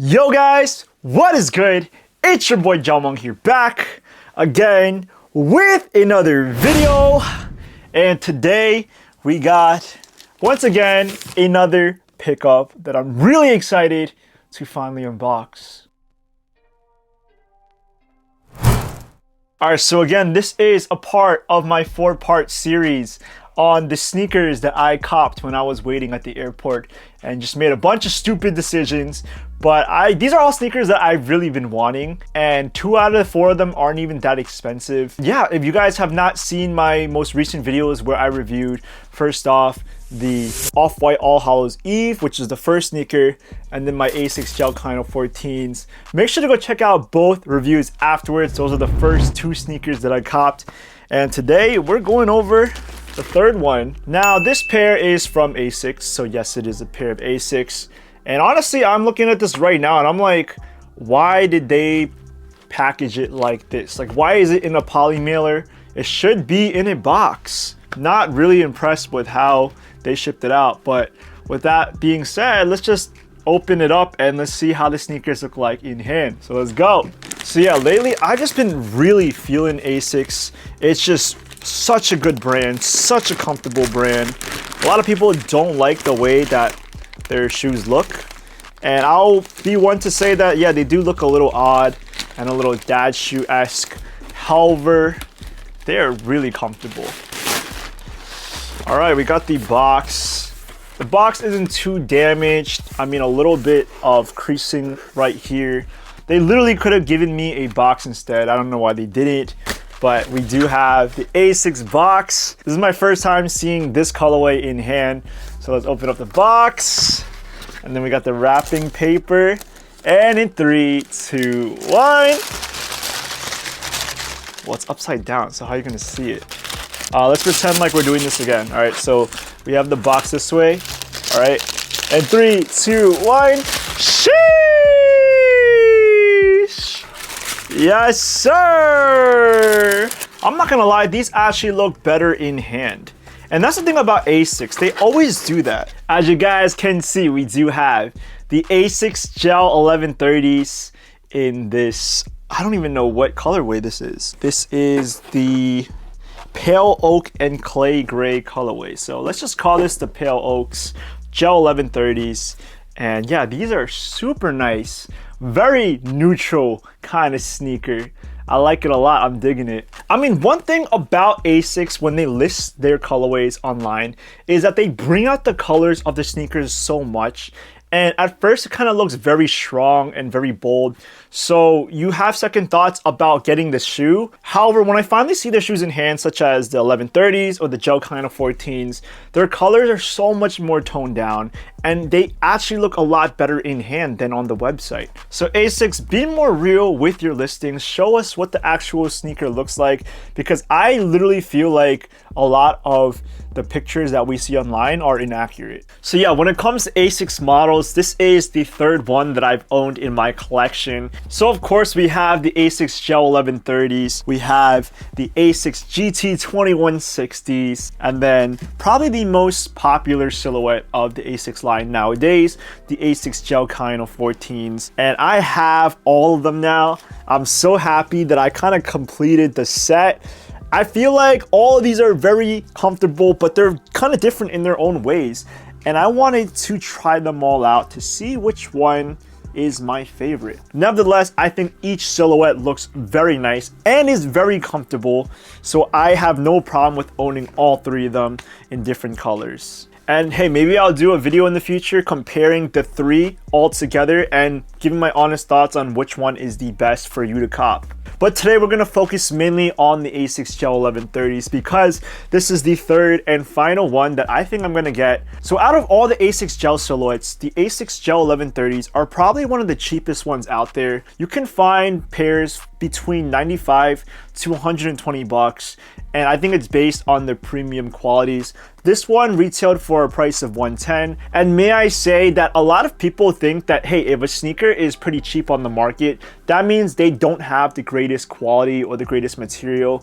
Yo guys, what is good? It's your boy Jamong here, back again with another video. And today we got, once again, another pickup that I'm really excited to finally unbox. Alright, so again, this is a part of my 4-part series on the sneakers that I copped when I was waiting at the airport and just made a bunch of stupid decisions. But these are all sneakers that I've really been wanting, and 2 out of the 4 of them aren't even that expensive. Yeah, if you guys have not seen my most recent videos where I reviewed, first off, the Off-White All Hallows Eve, which is the first sneaker, and then my Asics Gel-1130s. Make sure to go check out both reviews afterwards. Those are the first 2 sneakers that I copped. And today we're going over the third one. Now this pair is from Asics, so yes, it is a pair of Asics. And honestly, I'm looking at this right now and I'm like, why did they package it like this? Like, why is it in a poly mailer? It should be in a box. Not really impressed with how they shipped it out. But with that being said, let's just open it up and let's see how the sneakers look like in hand. So let's go. So yeah, lately I've just been really feeling Asics. It's just such a good brand, such a comfortable brand. A lot of people don't like the way that their shoes look, and I'll be one to say that, yeah, they do look a little odd and a little dad shoe-esque. However, they're really comfortable. All right, we got the box. The box isn't too damaged. I mean, a little bit of creasing right here. They literally could have given me a box instead. I don't know why they didn't, but we do have the Asics box. This is my first time seeing this colorway in hand. So let's open up the box. And then we got the wrapping paper. And in 3, 2, 1. Well, it's upside down, so how are you gonna see it? Let's pretend like we're doing this again. All right, so we have the box this way. All right, and 3, 2, 1. Sheesh! Yes, sir! I'm not gonna lie, these actually look better in hand. And that's the thing about Asics, they always do that. As you guys can see, we do have the Asics Gel-1130s in this, I don't even know what colorway this is. This is the Pale Oak and Clay Gray colorway. So let's just call this the Pale Oaks Gel-1130s. And yeah, these are super nice, very neutral kind of sneaker. I like it a lot. I'm digging it. I mean, one thing about Asics when they list their colorways online is that they bring out the colors of the sneakers so much. And at first, it kind of looks very strong and very bold. So you have second thoughts about getting the shoe. However, when I finally see the shoes in hand, such as the 1130s or the Gel-1130s, their colors are so much more toned down. And they actually look a lot better in hand than on the website. So Asics, be more real with your listings. Show us what the actual sneaker looks like. Because I literally feel like a lot of the pictures that we see online are inaccurate. So yeah, when it comes to Asics models, this is the third one that I've owned in my collection. So of course we have the Asics Gel-1130s, we have the Asics GT2160s, and then probably the most popular silhouette of the Asics line nowadays, the Asics Gel-1130s. And I have all of them now. I'm so happy that I kind of completed the set. I feel like all of these are very comfortable, but they're kind of different in their own ways. And I wanted to try them all out to see which one is my favorite. Nevertheless, I think each silhouette looks very nice and is very comfortable. So I have no problem with owning all 3 of them in different colors. And hey, maybe I'll do a video in the future comparing the 3 all together and giving my honest thoughts on which one is the best for you to cop. But today we're going to focus mainly on the Asics Gel-1130s because this is the third and final one that I think I'm going to get. So out of all the Asics Gel silhouettes, the Asics Gel-1130s are probably one of the cheapest ones out there. You can find pairs between 95 to 120 bucks, and I think it's based on the premium qualities. This one retailed for a price of $110, and may I say that a lot of people think that, hey, if a sneaker is pretty cheap on the market, that means they don't have the greatest quality or the greatest material.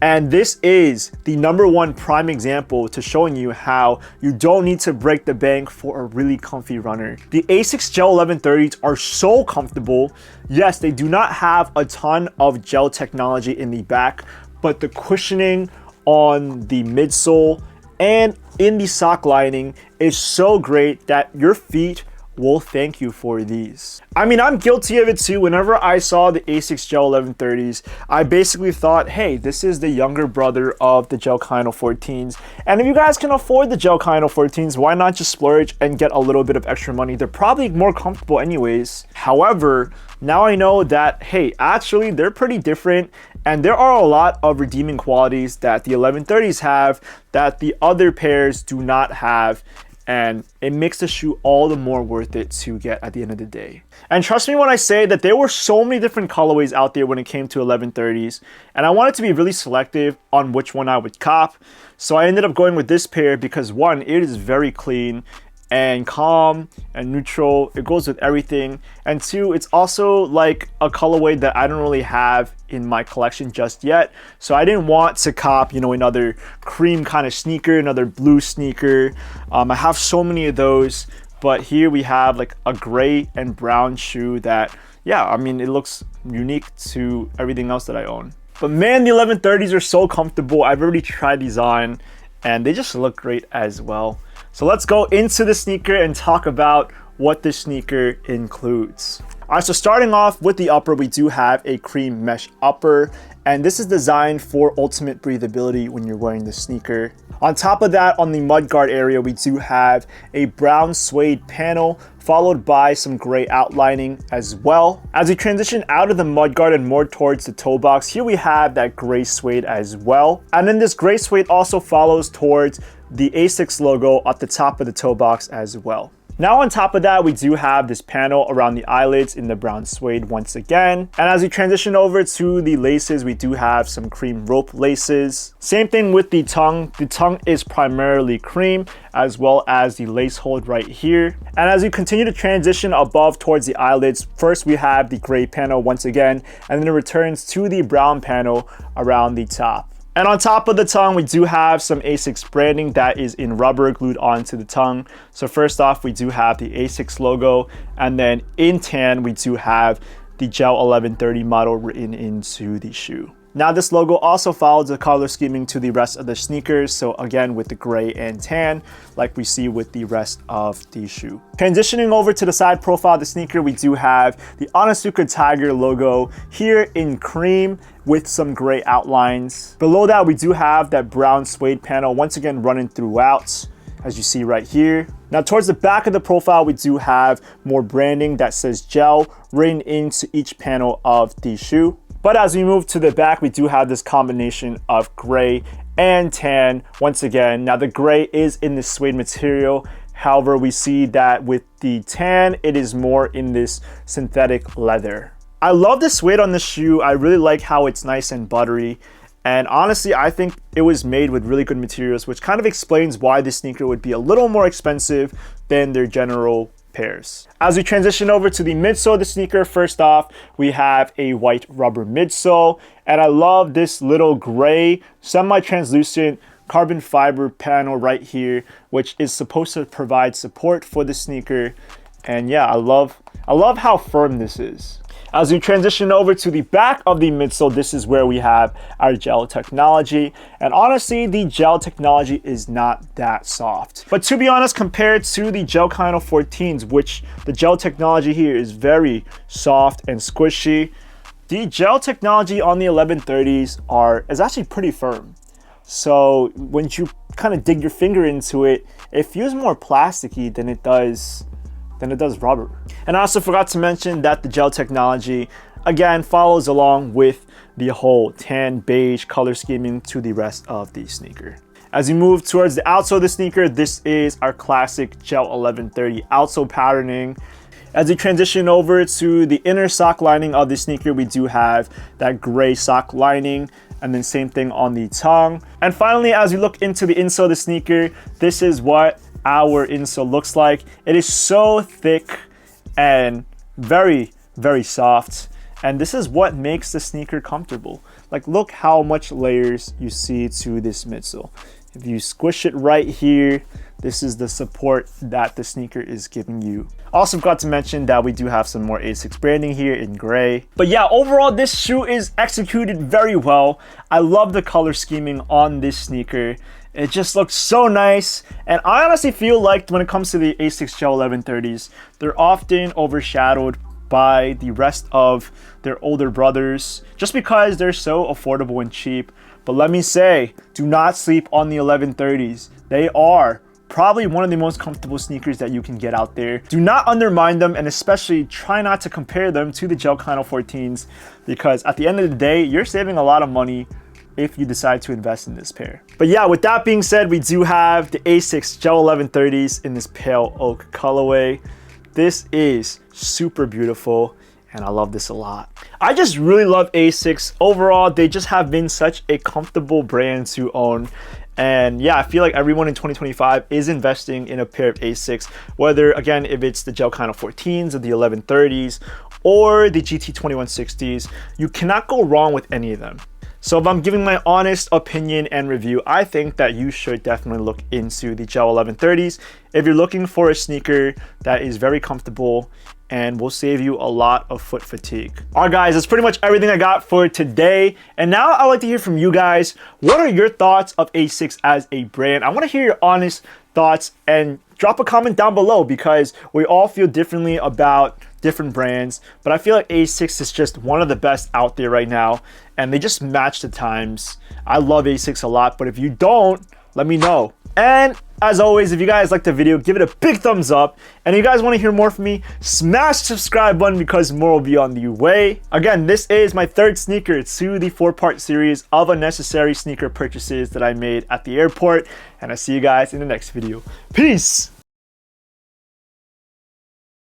And this is the #1 prime example to showing you how you don't need to break the bank for a really comfy runner. The Asics Gel-1130s are so comfortable. Yes, they do not have a ton of gel technology in the back, but the cushioning on the midsole and in the sock lining is so great that your feet will thank you for these. I mean, I'm guilty of it too. Whenever I saw the Asics Gel-1130s, I basically thought, hey, this is the younger brother of the Gel-1130 14s. And if you guys can afford the Gel-1130 14s, why not just splurge and get a little bit of extra money? They're probably more comfortable anyways. However, now I know that, hey, actually they're pretty different, and there are a lot of redeeming qualities that the 1130s have that the other pairs do not have. And it makes the shoe all the more worth it to get at the end of the day. And trust me when I say that there were so many different colorways out there when it came to 1130s, and I wanted to be really selective on which one I would cop. So I ended up going with this pair because one, it is very clean and calm and neutral. It goes with everything. And two, it's also like a colorway that I don't really have in my collection just yet. So I didn't want to cop, you know, another cream kind of sneaker, another blue sneaker. I have so many of those, but here we have like a gray and brown shoe that, yeah, I mean, it looks unique to everything else that I own. But man, the 1130s are so comfortable. I've already tried these on and they just look great as well. So let's go into the sneaker and talk about what this sneaker includes. All right, so starting off with the upper, we do have a cream mesh upper, and this is designed for ultimate breathability when you're wearing the sneaker. On top of that, on the mudguard area, we do have a brown suede panel followed by some gray outlining as well. As we transition out of the mudguard and more towards the toe box, here we have that gray suede as well. And then this gray suede also follows towards the Asics logo at the top of the toe box as well. Now on top of that, we do have this panel around the eyelids in the brown suede once again. And as we transition over to the laces, we do have some cream rope laces. Same thing with the tongue. The tongue is primarily cream, as well as the lace hold right here. And as we continue to transition above towards the eyelids, first we have the gray panel once again, and then it returns to the brown panel around the top. And on top of the tongue, we do have some Asics branding that is in rubber glued onto the tongue. So first off, we do have the Asics logo, and then in tan, we do have the Gel-1130 model written into the shoe. Now this logo also follows the color scheming to the rest of the sneakers, so again with the gray and tan like we see with the rest of the shoe. Transitioning over to the side profile of the sneaker, we do have the Onitsuka Tiger logo here in cream with some gray outlines. Below that, we do have that brown suede panel once again running throughout, as you see right here. Now towards the back of the profile, we do have more branding that says gel written into each panel of the shoe. But as we move to the back, we do have this combination of gray and tan once again. Now the gray is in this suede material. However, we see that with the tan, it is more in this synthetic leather. I love the suede on the shoe. I really like how it's nice and buttery. And honestly, I think it was made with really good materials, which kind of explains why this sneaker would be a little more expensive than their general pairs. As we transition over to the midsole of the sneaker, first off, we have a white rubber midsole, and I love this little gray semi-translucent carbon fiber panel right here, which is supposed to provide support for the sneaker. And yeah, I love how firm this is. As we transition over to the back of the midsole, this is where we have our gel technology. And honestly, the gel technology is not that soft. But to be honest, compared to the Gel-1130 14s, which the gel technology here is very soft and squishy, the gel technology on the 1130s is actually pretty firm. So when you kind of dig your finger into it, it feels more plasticky than it does rubber. And I also forgot to mention that the gel technology again follows along with the whole tan beige color scheming to the rest of the sneaker. As we move towards the outsole of the sneaker, this is our classic Gel-1130 outsole patterning. As we transition over to the inner sock lining of the sneaker, we do have that gray sock lining, and then same thing on the tongue. And finally, as we look into the insole of the sneaker, this is what our insole looks like. It is so thick and very, very soft. And this is what makes the sneaker comfortable. Like, look how much layers you see to this midsole. If you squish it right here, this is the support that the sneaker is giving you. Also forgot to mention that we do have some more Asics branding here in gray. But yeah, overall this shoe is executed very well. I love the color scheming on this sneaker. It just looks so nice. And I honestly feel like when it comes to the Asics Gel-1130s, they're often overshadowed by the rest of their older brothers just because they're so affordable and cheap. But let me say, do not sleep on the 1130s. They are probably one of the most comfortable sneakers that you can get out there. Do not undermine them, and especially try not to compare them to the Gel-1130s, because at the end of the day, you're saving a lot of money if you decide to invest in this pair. But yeah, with that being said, we do have the Asics Gel-1130s in this pale oak colorway. This is super beautiful, and I love this a lot. I just really love Asics. Overall, they just have been such a comfortable brand to own. And yeah, I feel like everyone in 2025 is investing in a pair of Asics, whether, again, if it's the Gel-1114s or the 1130s or the GT2160s, you cannot go wrong with any of them. So if I'm giving my honest opinion and review, I think that you should definitely look into the Gel-1130s if you're looking for a sneaker that is very comfortable and will save you a lot of foot fatigue. All right, guys, that's pretty much everything I got for today. And now I'd like to hear from you guys. What are your thoughts of Asics as a brand? I want to hear your honest thoughts, and drop a comment down below, because we all feel differently about different brands. But I feel like Asics is just one of the best out there right now, and they just match the times. I love Asics a lot, but if you don't, let me know. And as always, if you guys liked the video, give it a big thumbs up. And if you guys want to hear more from me, smash the subscribe button, because more will be on the way. Again, this is my third sneaker to the 4-part series of unnecessary sneaker purchases that I made at the airport. And I'll see you guys in the next video. Peace!